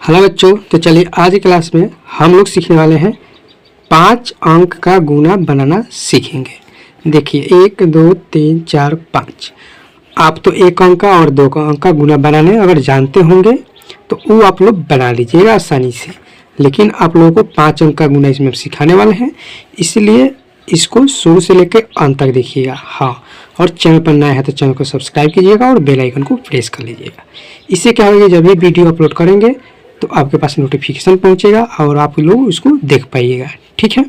Hello बच्चों, तो चलिए आज की क्लास में हम लोग सीखने वाले हैं 5 अंक का गुना बनाना सीखेंगे। देखिए 1 2 3 4 5। आप तो 1 अंक का और 2 अंक का गुना बनाने अगर जानते होंगे तो वो आप लोग बना लीजिएगा आसानी से, लेकिन आप लोगों को 5 अंक का गुना इसमें सिखाने वाले हैं, इसलिए इसको शुरू से लेकर अंत तक देखिएगा। हाँ, और चैनल पर नया है तो चैनल को सब्सक्राइब कीजिएगा और बेल आइकन को प्रेस कर लीजिएगा। इससे क्या होगा, जब भी वीडियो अपलोड करेंगे तो आपके पास नोटिफिकेशन पहुंचेगा और आप लोग इसको देख पाइएगा। ठीक है,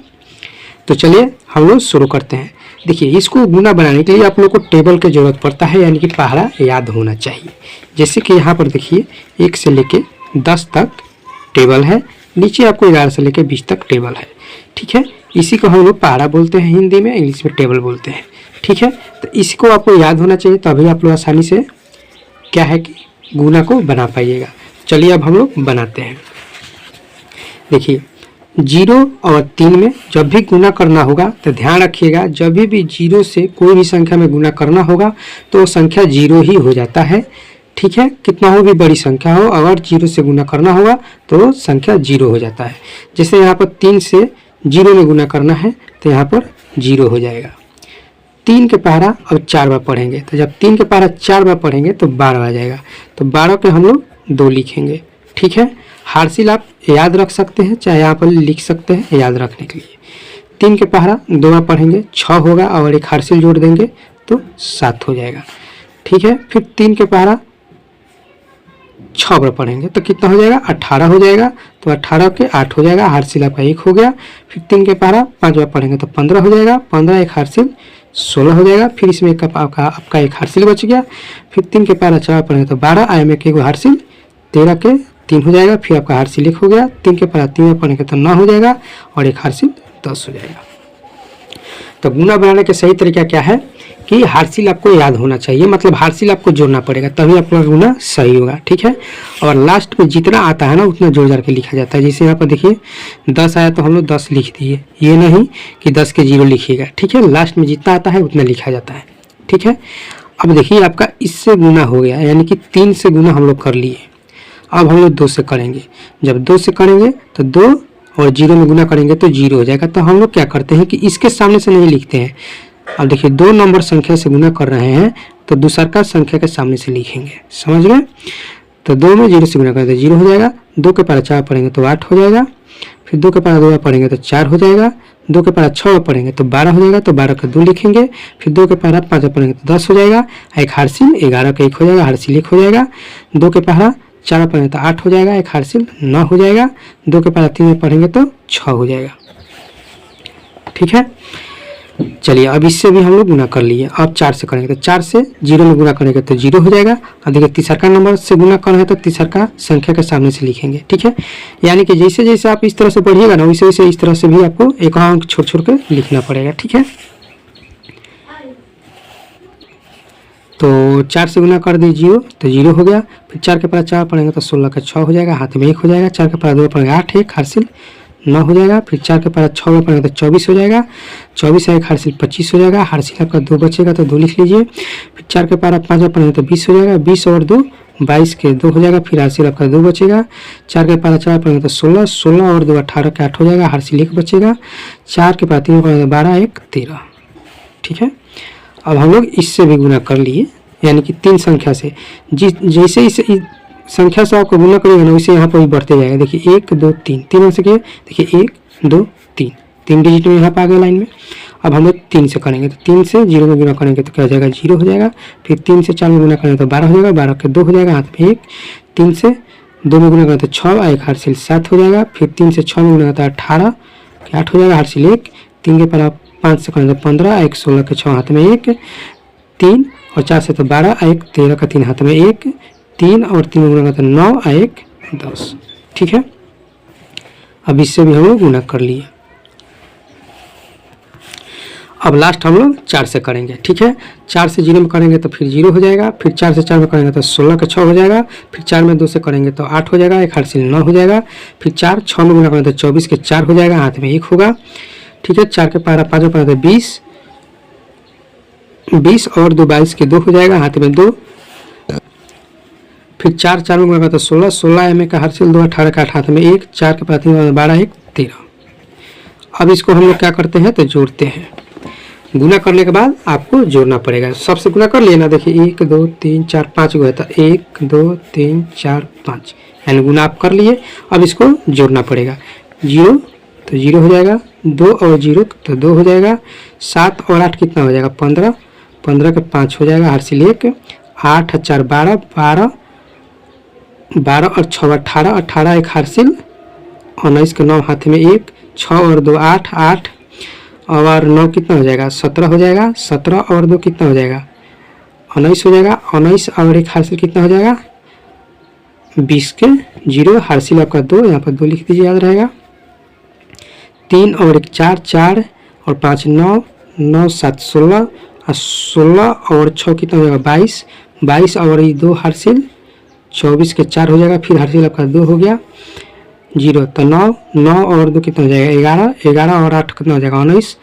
तो चलिए हम लोग शुरू करते हैं। देखिए, इसको गुना बनाने के लिए आप लोग को टेबल की ज़रूरत पड़ता है, यानी कि पहला याद होना चाहिए। जैसे कि यहाँ पर देखिए 1 से लेके 10 तक टेबल है, नीचे आपको 11 से लेके 20 तक टेबल है। ठीक है, इसी को हम लोग पहाड़ा बोलते हैं हिंदी में, इंग्लिश में टेबल बोलते हैं। ठीक है, तो इसको आपको याद होना चाहिए, तभी आप लोग आसानी से क्या है कि गुना को बना पाइएगा। चलिए अब हम लोग बनाते हैं। देखिए 0 और 3 में जब भी गुना करना होगा तो ध्यान रखिएगा, जब भी 0 से कोई भी संख्या में गुना करना होगा तो संख्या 0 ही हो जाता है। ठीक है, कितना हो भी बड़ी संख्या हो, अगर 0 से गुना करना होगा तो संख्या 0 हो जाता है। जैसे यहाँ पर 3 से 0 में गुना करना है तो यहाँ पर 0 हो जाएगा। 3 के पहाड़ा अब 4 बार पढ़ेंगे, तो जब 3 के पहाड़ा 4 बार पढ़ेंगे तो 12 आ जाएगा। तो 12 के हम लोग 2 लिखेंगे। ठीक है, हार्सिल आप याद रख सकते हैं, चाहे यहाँ पर लिख सकते हैं याद रखने के लिए। 3 के पहाड़ा 2 बार पढ़ेंगे 6 होगा, और एक हार्सिल जोड़ देंगे तो 7 हो जाएगा। ठीक है, फिर 3 के पहाड़ा 6 बार पढ़ेंगे तो कितना हो जाएगा, 18 हो जाएगा। तो 18 के 8 हो जाएगा, हार्सिल आपका 1 हो गया। फिर 3 के पहाड़ा 5 बार पढ़ेंगे तो 15 हो जाएगा, 15 एक हार्सिल 16 हो जाएगा। फिर इसमें आपका एक हार्सिल बच गया। फिर 3 के पहाड़ा 4 पढ़ेंगे तो 12, आए में एक हार्सिल 13 के 3 हो जाएगा। फिर आपका हार्सिल 1 हो गया। 3 के पहाड़ा 3 बार पढ़ेंगे तो 9 हो जाएगा, और एक हार्सिल 10 हो जाएगा। तो गुना बनाने का सही तरीका क्या है कि हार्सिल आपको याद होना चाहिए, मतलब हार्सिल आपको जोड़ना पड़ेगा, तभी आपका गुना सही होगा। ठीक है, और लास्ट में जितना आता है ना उतना जोड़ जाड़ के लिखा जाता है। जैसे यहाँ पर देखिए 10 आया तो हम लोग 10 लिख दिए, ये नहीं कि 10 के 0 लिखिएगा। ठीक है, लास्ट में जितना आता है उतना लिखा जाता है। ठीक है, अब देखिए आपका इससे गुना हो गया, यानी कि 3 से गुना हम लोग कर लिए। अब हम लोग 2 से करेंगे, जब 2 से करेंगे तो 2 और 0 में गुना करेंगे तो 0 हो जाएगा। तो हम लोग क्या करते हैं कि इसके सामने से नहीं लिखते हैं। अब देखिए 2 नंबर संख्या से गुना कर रहे हैं तो दूसरा का संख्या के सामने से लिखेंगे, समझ गए। तो 2 में 0 से गुना करेंगे तो 0 हो जाएगा। 2 के पहाड़ा 4 पढ़ेंगे तो 8 हो जाएगा। फिर 2 के पहाड़ा 2 पढ़ेंगे तो 4 हो जाएगा। 2 के पहाड़ा 6 पढ़ेंगे तो 12 हो जाएगा, तो 12 का 2 लिखेंगे। फिर 2 के पहाड़ा 5 पढ़ेंगे तो 10 हो जाएगा। एक हार्सिल 11 का 1 हो जाएगा, हार्सिल 1 हो जाएगा। 2 के पहाड़ा 4 पढ़ेंगे तो 8 हो जाएगा, एक हार्सिल 9 हो जाएगा। 2 के पहाड़ा 3 में पढ़ेंगे तो 6 हो जाएगा। ठीक है, चलिए अब इससे भी हम लोग गुना कर लिए। अब 4 से करेंगे तो 4 से 0 में गुना करेंगे तो 0 हो जाएगा। अब देखिए तीसरा का नंबर से गुना करना है तो तीसरा का संख्या के सामने से लिखेंगे। ठीक है, यानी कि जैसे जैसे आप इस तरह से पढ़िएगा ना, वैसे वैसे इस तरह से भी आपको एक अंक छोड़ छोड़ कर लिखना पड़ेगा। ठीक है, तो 4 से गुना कर दीजिए तो 0 हो गया। फिर 4 के पहाड़ा 4 पढ़ेंगे तो 16 का 6 हो जाएगा, हाथ में 1 हो जाएगा। 4 के पहाड़ा 2 पढ़ेंगे 8, एक हार्सिल 9 हो जाएगा। फिर 4 के पहाड़ा 6 पढ़ेंगे तो 24 हो जाएगा। 24 एक हार्सिल 25 हो जाएगा, हार्सिल आपका 2 बचेगा तो 2 लिख लीजिए। फिर 4 के पहाड़ा 5 पढ़ेंगे तो 20 हो जाएगा, 20 और 2 22 के 2 हो जाएगा। फिर हार्सिल आपका 2 बचेगा। 4 के पहाड़ा 4 पढ़ेंगे तो 16, 16 और 2 18 के 8 हो जाएगा, हार्सिल 1 बचेगा। 4 के पहाड़ा 3 पढ़ेंगे तो 12, 1 13। ठीक है, अब हम लोग इससे भी गुना कर लिए, यानी कि 3 संख्या से। जैसे इस संख्या से आपको गुना करिएगा ना, वैसे यहाँ पर भी बढ़ते जाएगा। देखिए 1 2 3, 3 से किए, देखिए 1 2 3, 3 डिजिट में यहाँ पर आ गया लाइन में। अब हम लोग 3 से करेंगे तो 3 से 0 में गुना करेंगे तो क्या हो जाएगा, 0 हो जाएगा। फिर 3 से 4 में गुना करेंगे तो 12 हो जाएगा, 12 के 2 हो जाएगा, हाथ में 1। 3 से 2 में गुना करेंगे तो 6, एक हार्सिल 7 हो जाएगा। फिर 3 से 6 में गुना तो 18 के 8 हो जाएगा, हार्सिल 1। 3 के पहाड़ा 5 से करेंगे तो 15, एक 16 के 6 हाथ में 1, 3 और 4 से तो 12, एक 13 का 3 हाथ में 1, 3 और 3 में गुना तो 9, एक 10। ठीक है, अब इससे भी हम लोग गुना कर लिए। अब लास्ट हम लोग 4 से करेंगे। ठीक है, 4 से 0 में करेंगे तो फिर 0 हो जाएगा। फिर 4 से 4 में करेंगे तो 16 के 6 हो जाएगा। फिर 4 में 2 से करेंगे तो 8 हो जाएगा, एक हार्सिल 9 हो जाएगा। फिर 4 6 में गुना करेंगे तो 24 के 4 हो जाएगा, हाथ में 1 होगा। ठीक है, 4 के पहाड़ा 5 पढ़ेंगे तो 20, 20 और 2 22 के 2 हो जाएगा, हाथ में 2। फिर 4 4 में गुना तो 16, 16 एम का हासिल 2, 18 का 8 हाथ में 1, 4 के पास 12, 1 13। अब इसको हम लोग क्या करते हैं तो जोड़ते हैं। गुना करने के बाद आपको जोड़ना पड़ेगा। सबसे गुना कर लिया ना, देखिए 1 2 3 4 5 गो है तो 1 2 3 4 5 यानी गुना आप कर लिए। अब इसको जोड़ना पड़ेगा। 0 तो 0 हो जाएगा, 2 और 0 तो 2 हो जाएगा, 7 और 8 कितना हो जाएगा 15, 15 के 5 हो जाएगा हासिल 1, 8 4 12, 12 12 और 6 18, 18 एक हासिल 19 के 9 हाथ में 1, 6 और 2 8, 8 और 9 कितना हो जाएगा 17 हो जाएगा, 17 और 2 कितना हो जाएगा 19 हो जाएगा, 19 और एक हासिल कितना हो जाएगा 20 के 0 हासिल आपका 2, यहाँ पर 2 लिख दीजिए याद रहेगा। 3 और 1 4, 4 और 5 9, 9 7 16 और 16 और 6 कितना हो जाएगा 22, 22 और ये 2 हासिल 24 के 4 हो जाएगा। फिर हासिल आपका 2 हो गया 0 तो 9, 9 और 2 कितना हो जाएगा 11, 11 और 8 कितना हो जाएगा 19,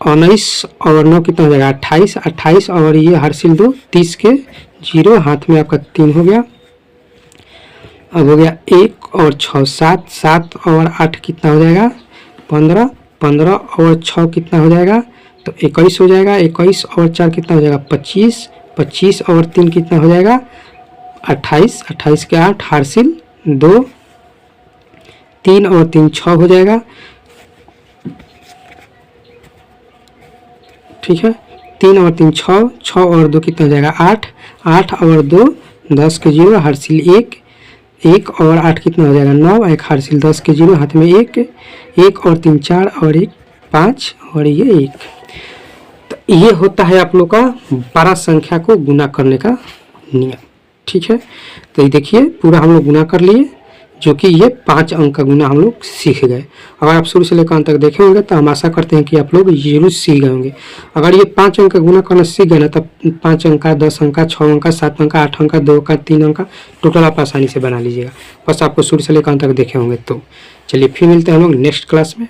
19 और 9 कितना हो जाएगा 28, 28 और ये हासिल 2 30 के 0 हाथ में आपका 3 हो गया। अब हो गया 1 और 6 7, 7 और 8 कितना हो जाएगा 15, 15 और 6 कितना हो जाएगा तो 21 हो जाएगा, 21 और 4 कितना हो जाएगा 25, 25 और 3 कितना हो जाएगा 28, 28 के 8 हासिल 2, 3 और 3 6 हो जाएगा, ठीक है। 3 और 3 6, 6 और 2 कितना हो जाएगा 8, 8 और 2 10 के 0 हासिल 1, 1 और 8 कितना हो जाएगा 9, एक हासिल 10 के 0 हाथ में 1, 1 और 3 4 और 1 5 और ये 1। तो ये होता है आप लोग का 12 संख्या को गुना करने का नियम, ठीक है। तो ये देखिए पूरा हम लोग गुना कर लिए, जो कि ये 5 अंक का गुना हम लोग सीख गए। अगर आप शुरू से लेकर अंत तक देखे होंगे तो हम आशा करते हैं कि आप लोग जरूर सीख गए होंगे। अगर ये 5 अंक का गुना करना सीख गए ना तब 5 अंक का 10 अंक का 6 अंक का 7 अंक का 8 अंक का 2 का 3 अंक का टोटल आप आसानी से बना लीजिएगा, बस आपको शुरू से लेकर अंत तक देखे होंगे। तो चलिए फिर मिलते हैं हम लोग नेक्स्ट क्लास में।